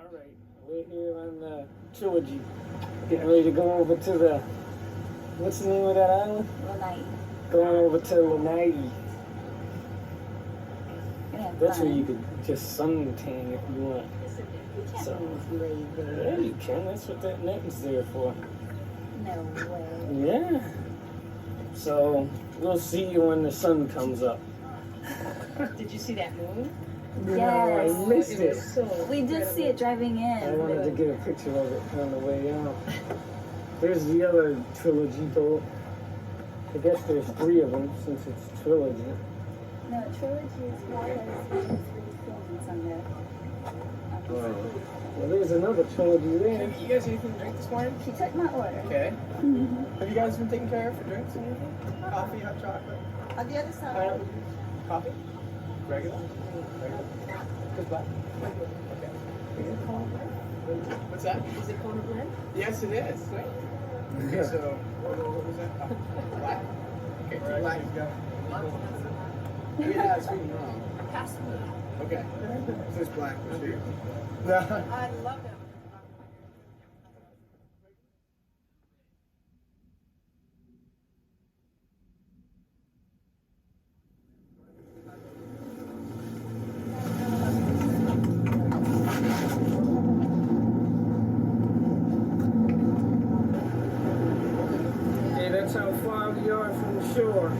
Alright, we're here on the trilogy. Getting ready to go over to the, what's the name of that island? Lanai. Going over to Lanai. That's where fun. you could just suntan if you want. So, yeah, you can. That's what that net is there for. No way. Yeah. So, we'll see you when the sun comes up. Did you see that moon? Yes. I missed it. We did see it driving I in. wanted to get a picture of it on the way out. There's the other trilogy boat. I guess there's 3 of them since it's trilogy. No, trilogy is 4. There's 3 films on there. Well, there's another trilogy there. You guys anything to drink this morning? She took my order. Okay. Have you guys been taken care of for drinks or anything? Coffee, hot chocolate? On the other side. Coffee? Regular? Regular? Just black? Okay. Is it Kona Blend? What's that? Is it Kona Blend? Yes, it is. Right. Okay, so what was that? Oh, black? Okay, 2 black. Yeah, it's reading wrong. Pass me. Okay. So it's black. I love that. Hey, that's how far we are from the shore.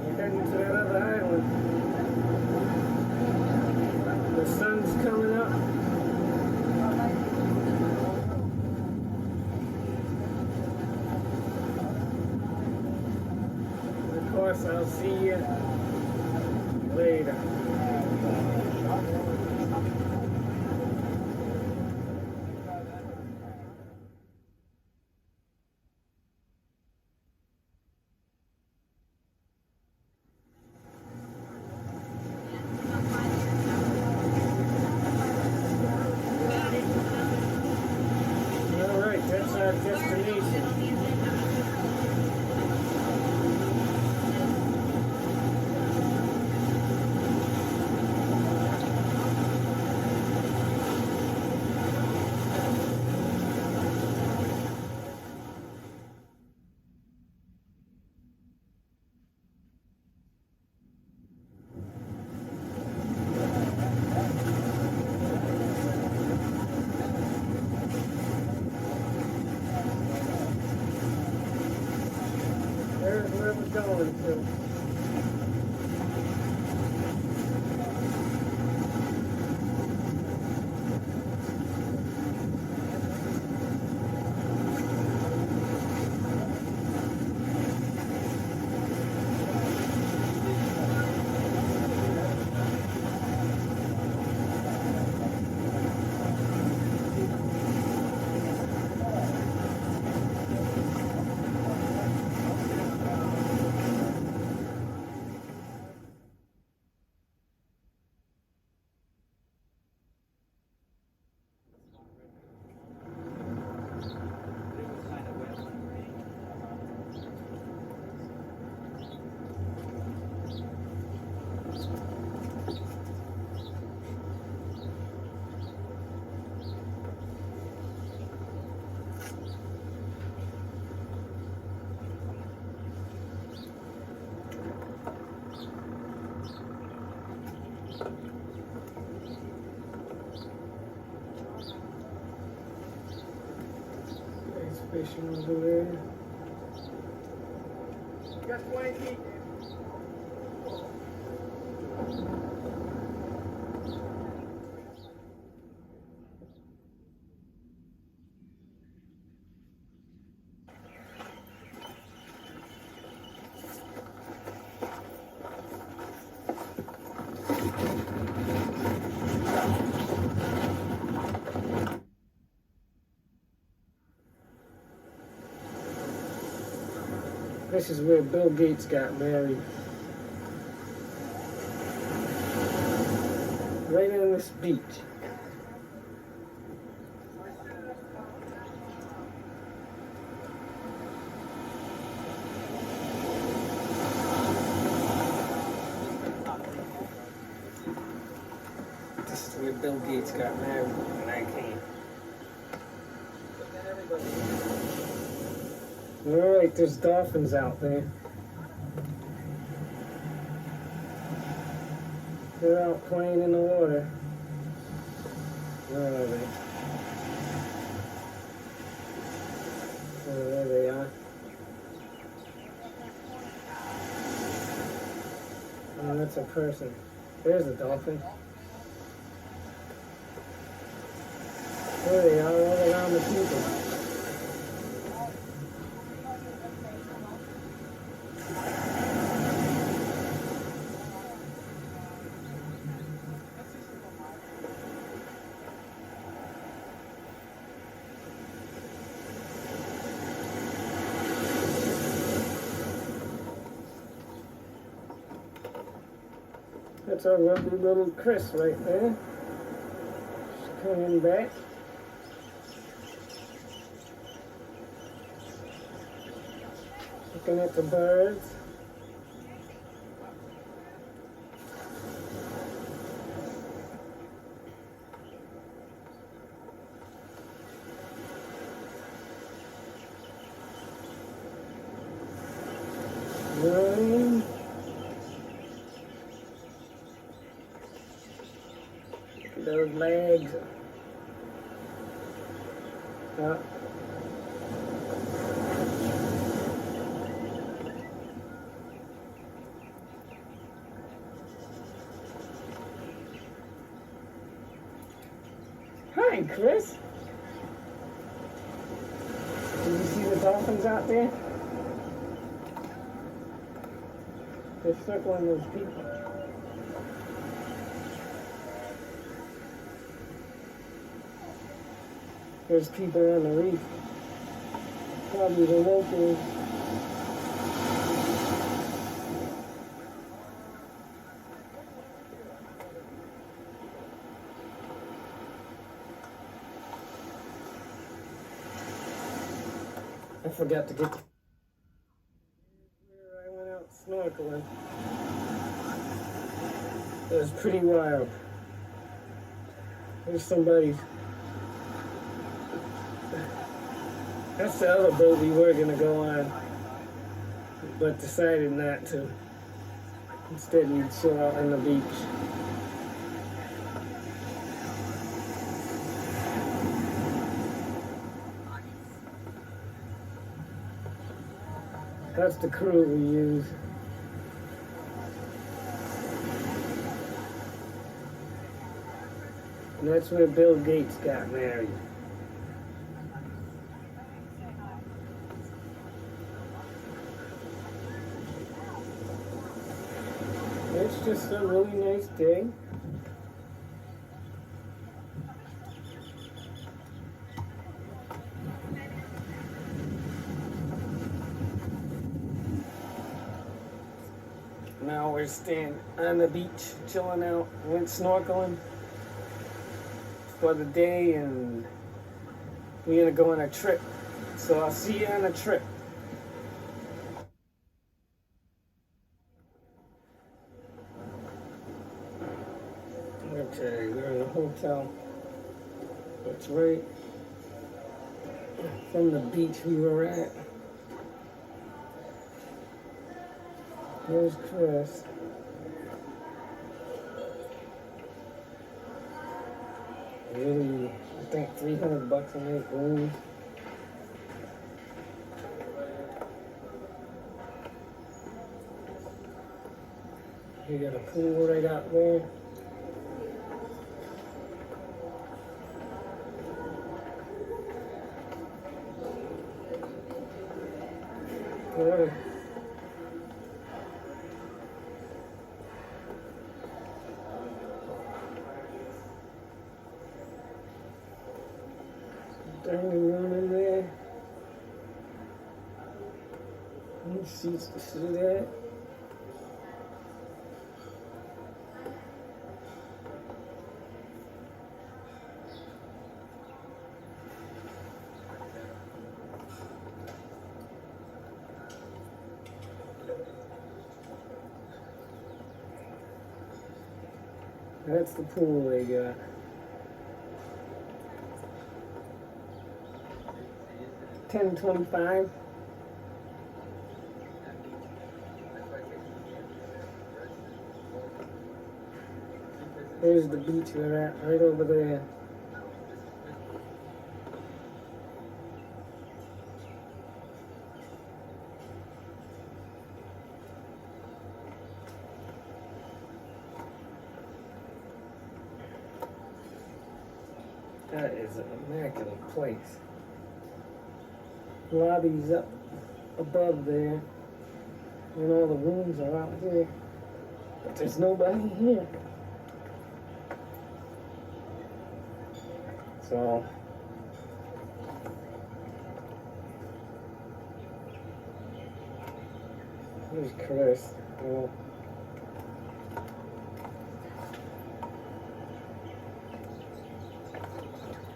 We're heading to that other island. The sun's coming up. Of course, I'll see you later. All right, that's our destination. There's where we're going to. There's fishing over there. Got 20 feet. This is where Bill Gates got married. Right on this beach. This is where Bill Gates got married when I came. Alright, there's dolphins out there. They're out playing in the water. Where are they? Oh, there they are. Oh, that's a person. There's a dolphin. There they are, all around the people. That's our lovely little Chris right there. She's coming back. Looking at the birds. Rain. Look at those legs. Hi, Chris. Did you see the dolphins out there? They're circling those people. There's people on the reef. Probably the locals. I forgot to get where I went out snorkeling. It was pretty wild. There's somebody. That's the other boat we were gonna go on, but decided not to. Instead, we'd chill out on the beach. That's the crew we use. And that's where Bill Gates got married. It's just a really nice day. Now we're staying on the beach, chilling out. Went snorkeling for the day, and we're gonna go on a trip. So I'll see you on a trip. Okay, we're in a hotel. That's right from the beach we were at. Here's Chris. Really, I think $300 a night room. You got a pool right out there. Water. Dining room in there. Any seats to sit at. That's the pool they got. $10.25. There's the beach we're at, right over there. That is an immaculate place. Lobby's up above there, and all the rooms are out here, but there's nobody here. So here's Chris. Well,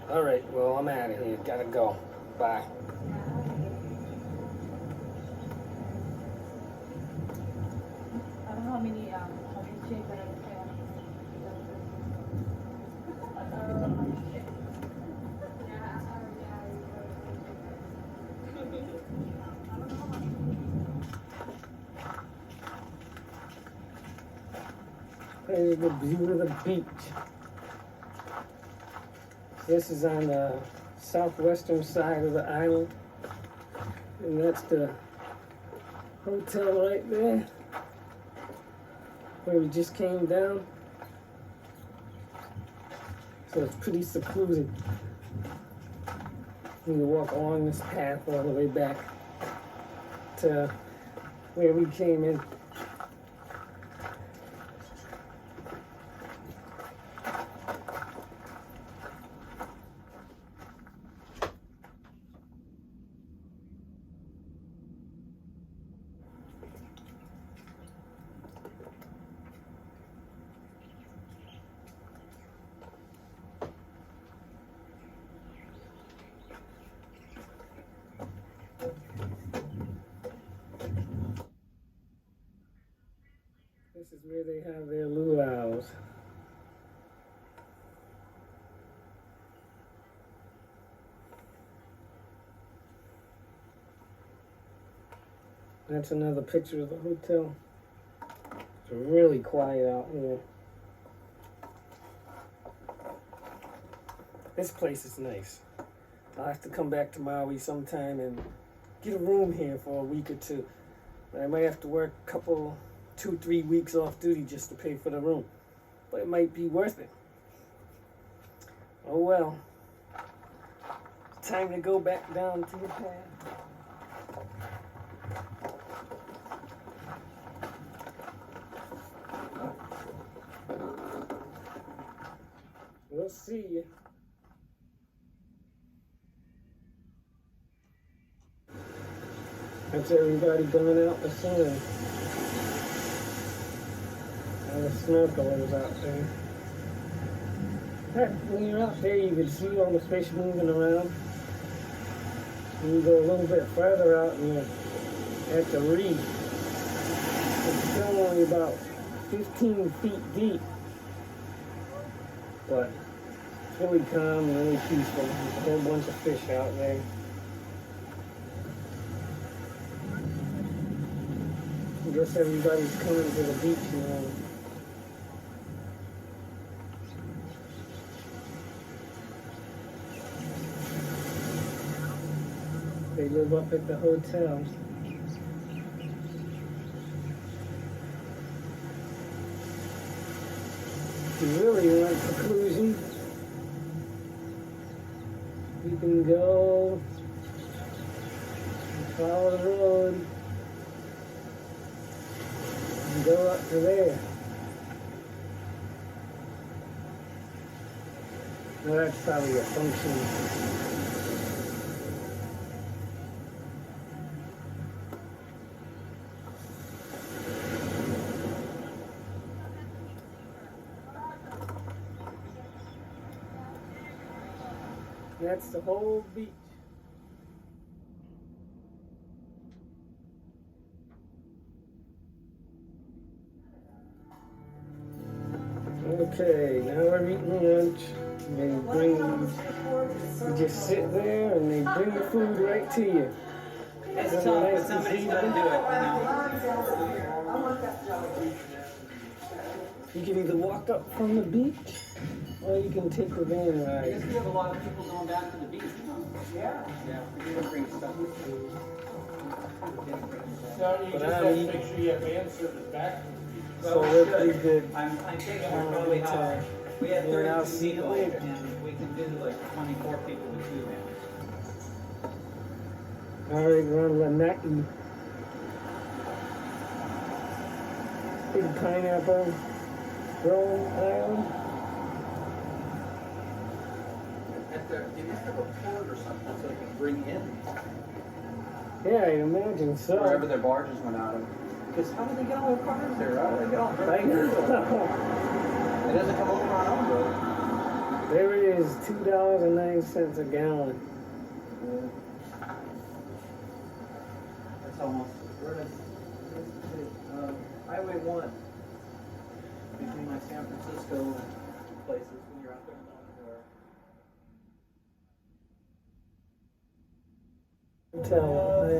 all right, well, I'm out of here. Gotta go. Bye. I don't know how many chicks that are there. There's the view of the beach. This is on the southwestern side of the island. And that's the hotel right there, where we just came down. So it's pretty secluded. You can walk along this path all the way back to where we came in. This is where they have their luau's. That's another picture of the hotel. It's really quiet out here. This place is nice. I'll have to come back to Maui sometime and get a room here for a week or two. I might have to work a couple, 2-3 weeks off duty just to pay for the room. But it might be worth it. Oh well. Time to go back down to the path. We'll see you. That's everybody going out to swim. And the snorkelers out there. Heck, when you're out there, you can see all the fish moving around. And you go a little bit further out and you're at the reef. It's still only about 15 feet deep. But it's really calm and really peaceful. There's a whole bunch of fish out there. I guess everybody's coming to the beach now. They live up at the hotel. If you really want seclusion, you can go and follow the road and go up to there. Now that's probably a function. That's the whole beach. Okay, now we're eating lunch. They bring, you just sit there and they bring the food right to you. It's tough, but somebody's got to do it, You can either walk up from the beach or you can take the van I ride. guess we have a lot of people going back to the beach. Yeah. Yeah, we can bring stuff. So you just have to make sure you have van service back. So we're pretty good. I'm thinking we probably have, we have Yeah, I'll 32 see you people, later. and we can do like 24 people with 2 vans. Alright, we're on Lanai. Big pineapple growing island. They must have a port or something so they can bring in Yeah, I imagine so. wherever their barges went out of. Because how do they get all their cars there? How do they get all their I know. It doesn't come over on our road. There it is, $2.09 a gallon. That's almost, where is, Highway 1. Between like San Francisco places when you're out there.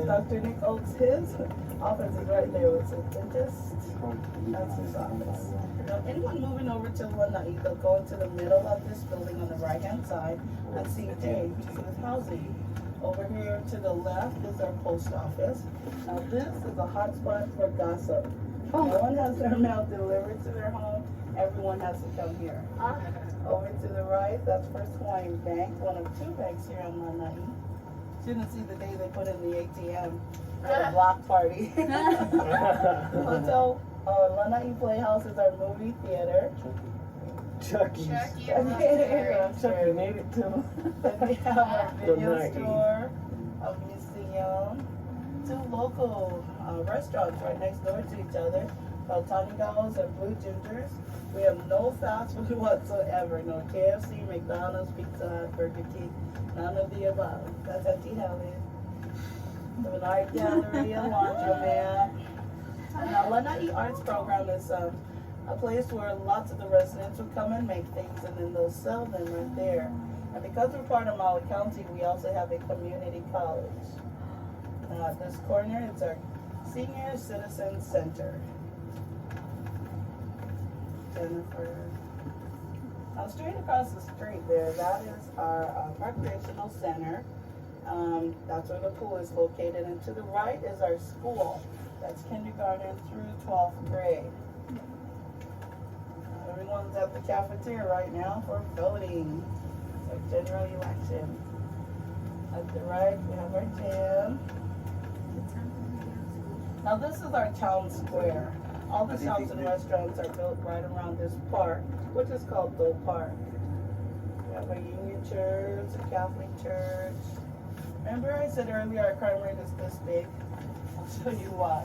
Dr. Nick Oaks, his office is right there with his dentist. That's his office. Now, anyone moving over to Lanai, they'll go into the middle of this building on the right-hand side and see James, his housing. Over here to the left is our post office. Now, this is a hotspot for gossip. No one has their mail delivered to their home. Everyone has to come here. Over to the right, that's First Hawaiian Bank, one of 2 banks here in Lanai. Shouldn't see the day they put in the ATM for a block party. Hotel Lanai Playhouse is our movie theater. Chucky's. Chucky made it too. Then we have our video Lanai. store, a museum, 2 local restaurants right next door to each other called Tiny Dolls and Blue Gingers. We have no fast food whatsoever. No KFC, McDonald's, Pizza Hut, Burger King. None of the above. That's empty houses. An art gallery, a laundromat. Now, Lanai Arts Program is a place where lots of the residents will come and make things and then they'll sell them right there. And because we're part of Maui County, we also have a community college. This corner is our Senior Citizen Center. Jennifer. Now, straight across the street there, that is our recreational center. That's where the pool is located. And to the right is our school. That's kindergarten through 12th grade. Everyone's at the cafeteria right now for voting. It's a general election. At the right, we have our gym. Now, this is our town square. All the shops and restaurants are built right around this park, which is called Dole Park. We have a Union Church, a Catholic church. Remember I said earlier our crime rate is this big? I'll show you why.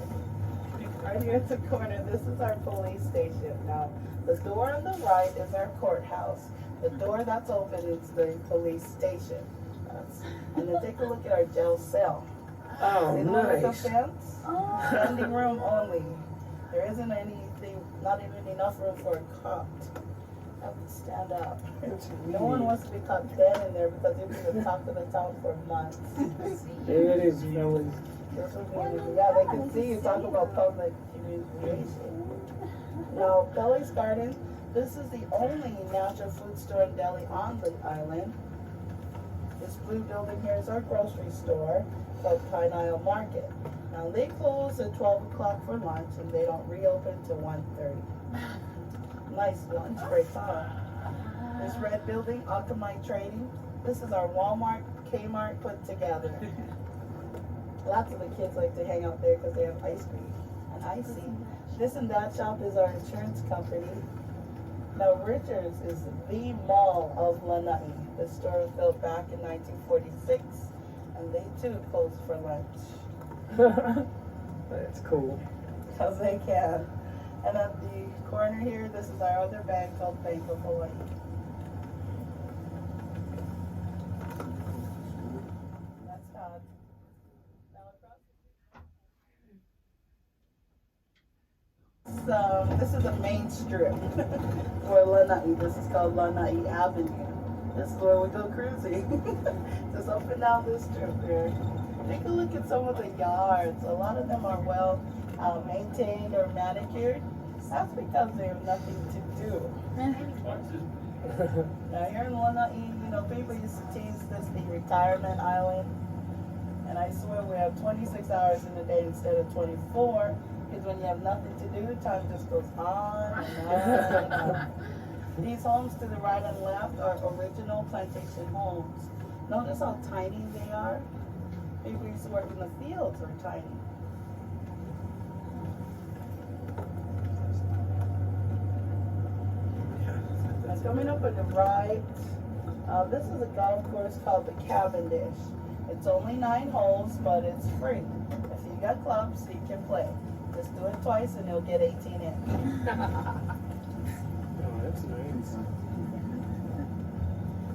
Right here at the corner, this is our police station. Now, the door on the right is our courthouse. The door that's open is the police station. And then take a look at our jail cell. Oh, See the one with the nice. fence? Standing room only. There isn't anything, not even enough room for a cop. Have to stand up. No one wants to be caught dead in there because they've been the talk of the town for months. There it is, fellas. Yeah, they can see you talk about public communication. Now, Kelly's Garden, this is the only natural food store and deli on the island. This blue building here is our grocery store called Pine Isle Market. Now, they close at 12 o'clock for lunch and they don't reopen till 1:30. Nice lunch break, huh? This red building, Akamai Trading, this is our Walmart, Kmart put together. Lots of the kids like to hang out there because they have ice cream and icing. This and that shop is our insurance company. Now, Richards is the mall of Lanai. The store was built back in 1946, and they too closed for lunch. That's cool. Because they can. And at the corner here, this is our other bank called Bank of Hawaii. That's Todd. Now across this is the main strip for Lanai. This is called Lanai Avenue. This is where we go cruising. Just up and down this strip there. Take a look at some of the yards. A lot of them are well maintained or manicured. That's because they have nothing to do. Now here in Lanai, you know, people used to tease this the retirement island. And I swear we have 26 hours in a day instead of 24. Because when you have nothing to do, time just goes on and on and on. These homes to the right and left are original plantation homes. Notice how tiny they are. People used to work in the fields are tiny. Now coming up on the right, this is a golf course called the Cavendish. It's only 9 holes, but it's free. If you got clubs, you can play. Just do it twice and you'll get 18 in. Oh, that's nice.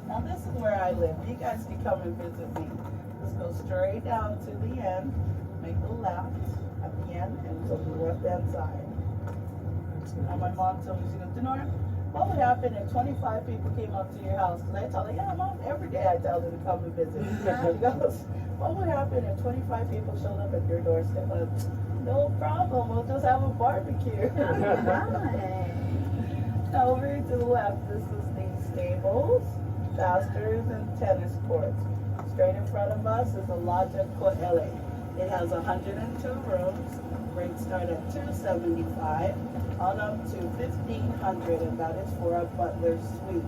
Now this is where I live. You guys can come and visit me. Just go straight down to the end, make a left at the end, and go to the left-hand side. Now my mom told me, she goes, Denora, what would happen if 25 people came up to your house? Because I tell her, yeah, Mom, every day I tell them to come and visit. She goes, what would happen if 25 people showed up at your doorstep? I said, no problem, we'll just have a barbecue. Now over here to the left, this is the stables, pastures, and tennis courts. Straight in front of us is the Lodge at Ko'ele. It has 102 rooms. Rates start at $275 on up to $1,500, and that is for a butler suite.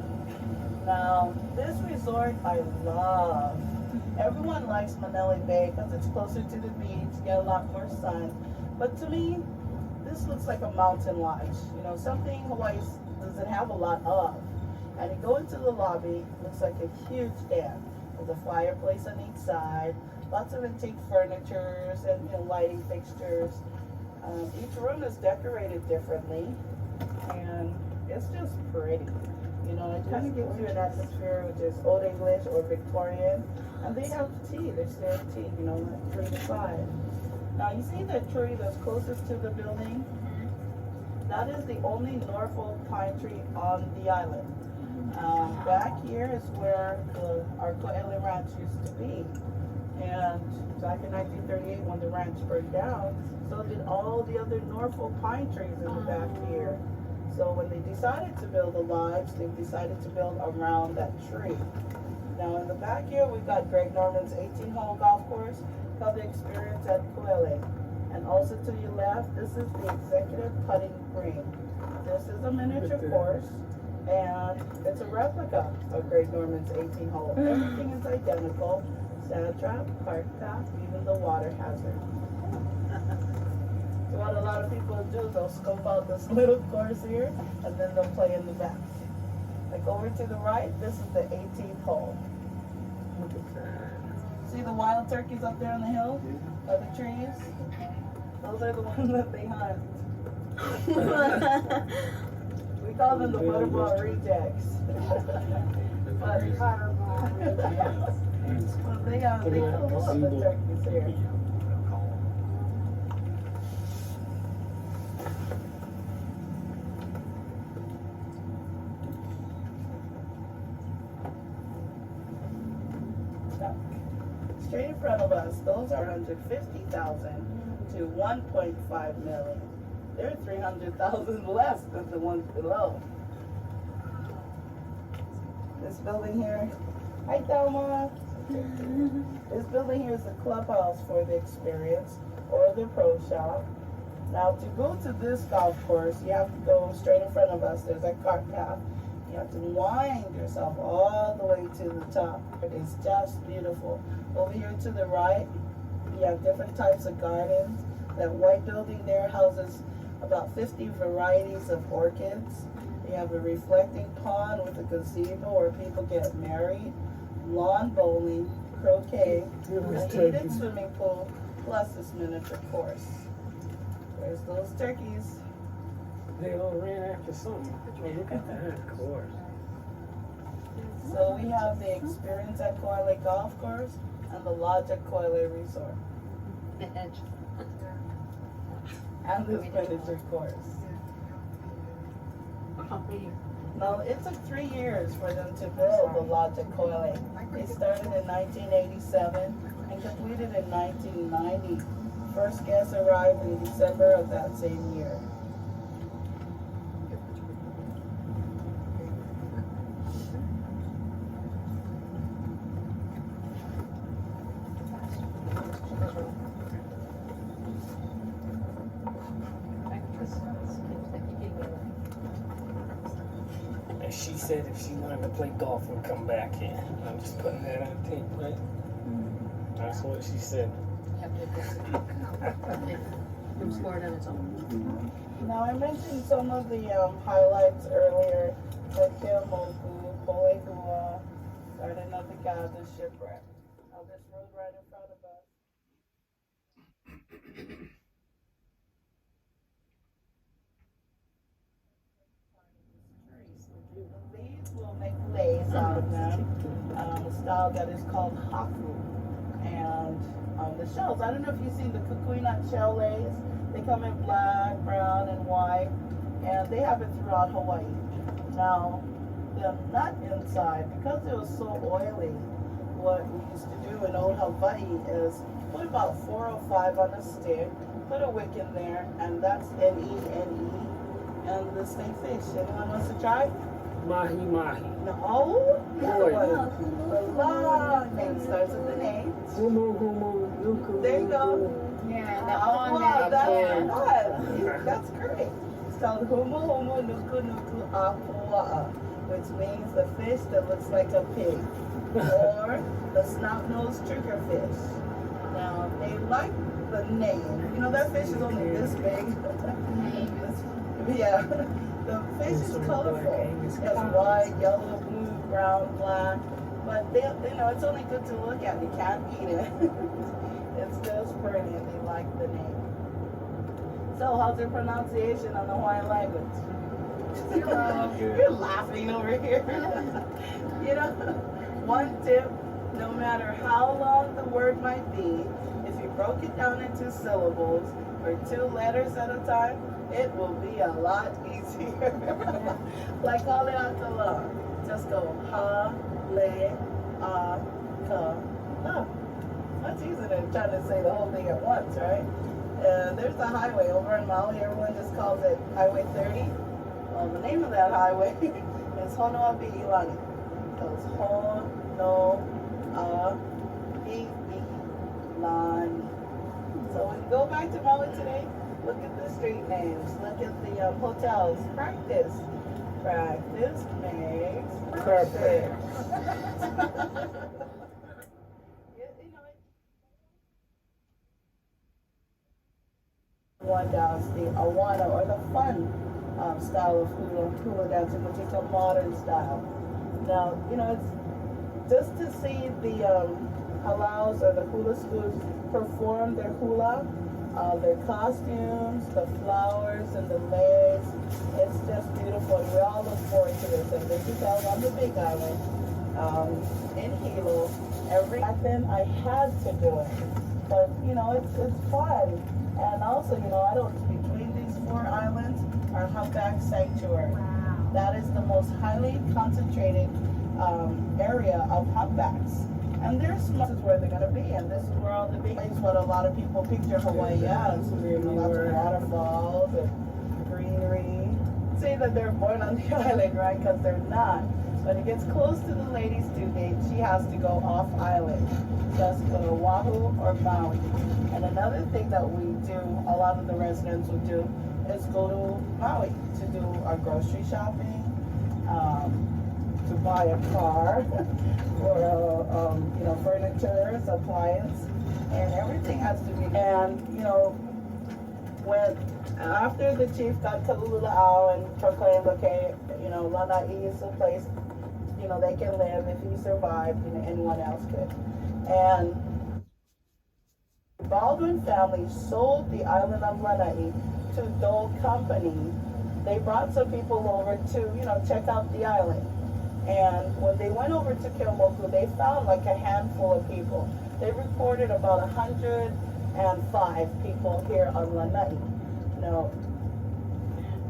Now, this resort I love. Everyone likes Manele Bay because it's closer to the beach, get a lot more sun. But to me, this looks like a mountain lodge. You know, something Hawaii doesn't have a lot of. And you go into the lobby, looks like a huge den. There's a fireplace on each side, lots of antique furnitures and, you know, lighting fixtures. Each room is decorated differently, and it's just pretty. You know, it kind of gives you an atmosphere which is Old English or Victorian. And they have tea, they serve tea, you know, like 3 to 5. Now you see the tree that's closest to the building? That is the only Norfolk pine tree on the island. Back here is where our Ko'ele Ranch used to be. And back in 1938 when the ranch burned down, so did all the other Norfolk pine trees in the back here. So when they decided to build a lodge, they decided to build around that tree. Now in the back here, we've got Greg Norman's 18-hole golf course called the Experience at Ko'ele. And also to your left, this is the Executive Putting Green. This is a miniature course, and it's a replica of Greg Norman's 18-hole. Everything is identical. Sand trap, cart path, even the water hazard. So what a lot of people do, they'll scope out this little course here, and then they'll play in the back. Like over to the right, this is the 18th hole. Look at that. See the wild turkeys up there on the hill, by the trees? Those are the ones that they hunt. We call them the butterball rejects. But they kill all the turkeys here. Straight in front of us, those are 150,000 to 1.5 million. They're 300,000 less than the ones below. This building here, hi Thelma. This building here is the clubhouse for the Experience or the Pro Shop. Now to go to this golf course, you have to go straight in front of us. There's a cart path. You have to wind yourself all the way to the top. It is just beautiful. Over here to the right, you have different types of gardens. That white building there houses about 50 varieties of orchids. You have a reflecting pond with a gazebo where people get married, lawn bowling, croquet, a heated swimming pool, plus this miniature course. There's those turkeys. They all ran after something. Oh, look at that, of course. So we have the Experience at Ko'ele Golf Course and the Lodge at Ko'ele Resort. And this miniature course. Now, it took 3 years for them to build the lodge at Koile. They started in 1987 and completed in 1990. First guests arrived in December of that same year. And she said if she wanted to play golf, we'd come back here. I'm just putting that on tape, right? That's what she said. From Florida on its own. Now, I mentioned some of the highlights earlier, like Kilmoku, Poehua, Garden of the Gods, and Shipwreck. Now, this road right in front of us. The leaves will make lace out of them, a style that is called haku. And the shells, I don't know if you've seen the kukui nut shell lace. They come in black, brown, and white, and they have it throughout Hawaii. Now, the nut inside, because it was so oily, what we used to do in old Hawaii is put about 4 or 5 on a stick, put a wick in there, and that's N-E-N-E, and the snake fish. Anyone wants to try? Mahi mahi. No, the other Boy. one. The long name starts with the name. Humu humu nuku. There you go. Yeah, Wow, the that's Apua. good. That's great. It's called Humu Humu Nuku Nuku Apua, which means the fish that looks like a pig, or the snot-nosed triggerfish. Now, they like the name. You know, that fish is only this big. Yeah, the fish is colorful. It has white, yellow, blue, brown, black. But they, you know, it's only good to look at. You can't eat it. It's just pretty, and they like the name. So, how's your pronunciation on the Hawaiian language? You're laughing over here. You know, one tip, no matter how long the word might be, if you broke it down into syllables or 2 letters at a time, it will be a lot easier. Like Haleakala. Just go ha, le, a, ka, la. Much easier than trying to say the whole thing at once, right? There's a highway over in Maui. Everyone just calls it Highway 30. Well, the name of that highway is Honoapi Ilani. So it's Honoapi Ilani. So when you go back to Maui today, look at the street names. Look at the hotels. Practice. Practice makes perfect. One dance, the awana, or the fun style of hula dancing, which is a modern style. Now, you know, it's just to see the halaus or the hula schools perform their hula, their costumes, the flowers and the legs. It's just beautiful, and we all look forward to this. And this is out on the Big Island, in Hilo. Back then, I had to do it, but you know, it's fun. And also, you know, between these 4 islands are humpback sanctuary. Wow. That is the most highly concentrated area of humpbacks. And there's this is where they're going to be, and this is where all the big things, what a lot of people picture Hawaii as. You know, lots of waterfalls and greenery. Say that they're born on the island, right? Because they're not. When it gets close to the lady's due date, she has to go off island. Just go to Oahu or Maui. And another thing that we do, a lot of the residents will do, is go to Maui to do our grocery shopping, to buy a car, or you know, furniture, appliance, and everything has to be. And you know, when after the chief got Kalula'au and proclaimed, okay, you know, Lanai is a place, you know, they can live if he survived, you know, anyone else could. And Baldwin family sold the island of Lanai to Dole Company. They brought some people over to, you know, check out the island. And when they went over to Keaumoku, they found like a handful of people. They reported about 105 people here on Lanai. Now,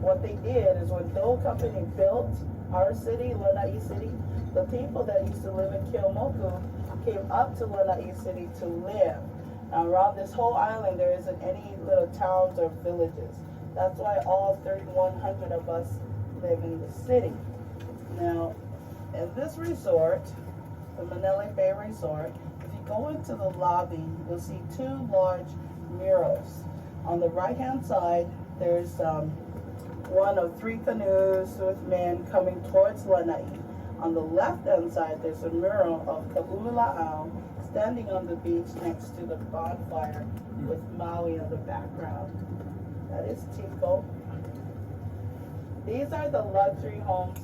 what they did is when Dole Company built our city, Lanai City, the people that used to live in Keomoku came up to Lanai City to live. Now around this whole island there isn't any little towns or villages. That's why all 3,100 of us live in the city. Now, in this resort, the Manele Bay Resort, if you go into the lobby, you'll see two large murals. On the right-hand side, there's one of 3 canoes with men coming towards Lanai. On the left-hand side, there's a mural of Kaula'au standing on the beach next to the bonfire with Maui in the background. That is Tico. These are the luxury homes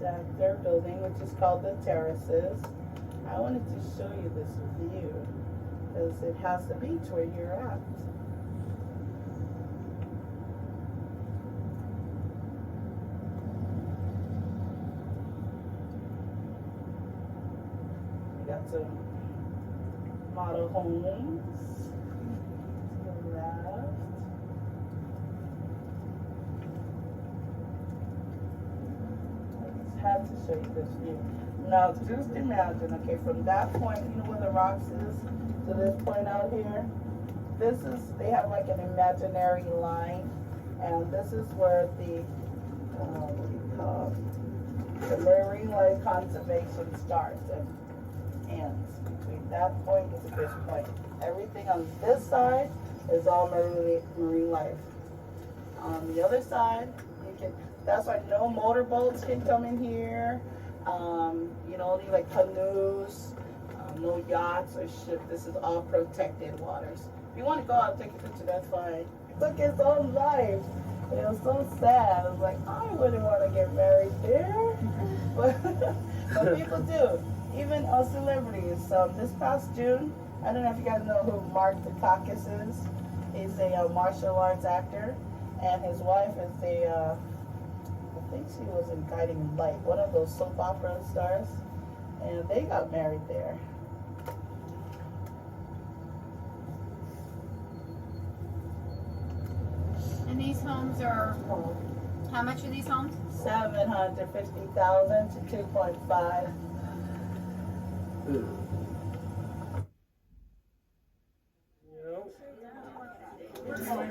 that they're building, which is called the terraces. I wanted to show you this view because it has the beach where you're at. We got some model homes to the left. Had to show you this view. Now just imagine, okay, from that point, you know where the rocks is, to this point out here, this is, they have like an imaginary line, and this is where the, what do you call it? The marine life conservation starts and ends. Between that point and this point. Everything on this side is all marine life. On the other side, you can, that's why no motorboats can come in here. You know, only like canoes, no yachts or ships. This is all protected waters. If you want to go out and take a picture, that's fine. It took his own life. It was so sad. I was like, I wouldn't want to get married there. But people do. Even celebrities. This past June, I don't know if you guys know who Mark Dukakis is. He's a martial arts actor. And his wife is a, I think she was in Guiding Light, one of those soap opera stars. And they got married there. And these homes are, how much are these homes? 750,000 to 2.5.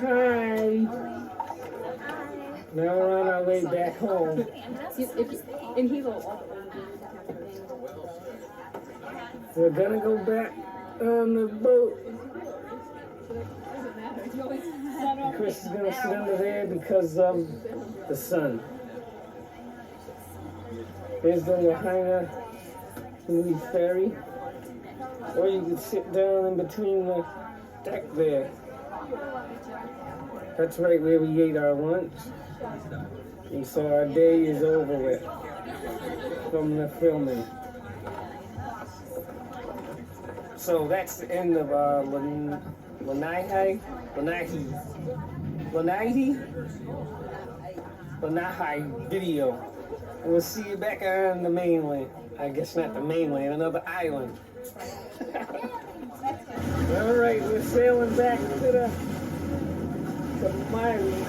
Hi. Now we're on our way back home. And he's all We're gonna go back on the boat. Chris is gonna sit under there because of the sun. There's the Lahaina Nui ferry. Or you could sit down in between the deck there. That's right where we ate our lunch. And so our day is over with from the filming. So that's the end of Lanai video. And we'll see you back on the mainland. I guess not the mainland, another island. All right, we're sailing back to Maui.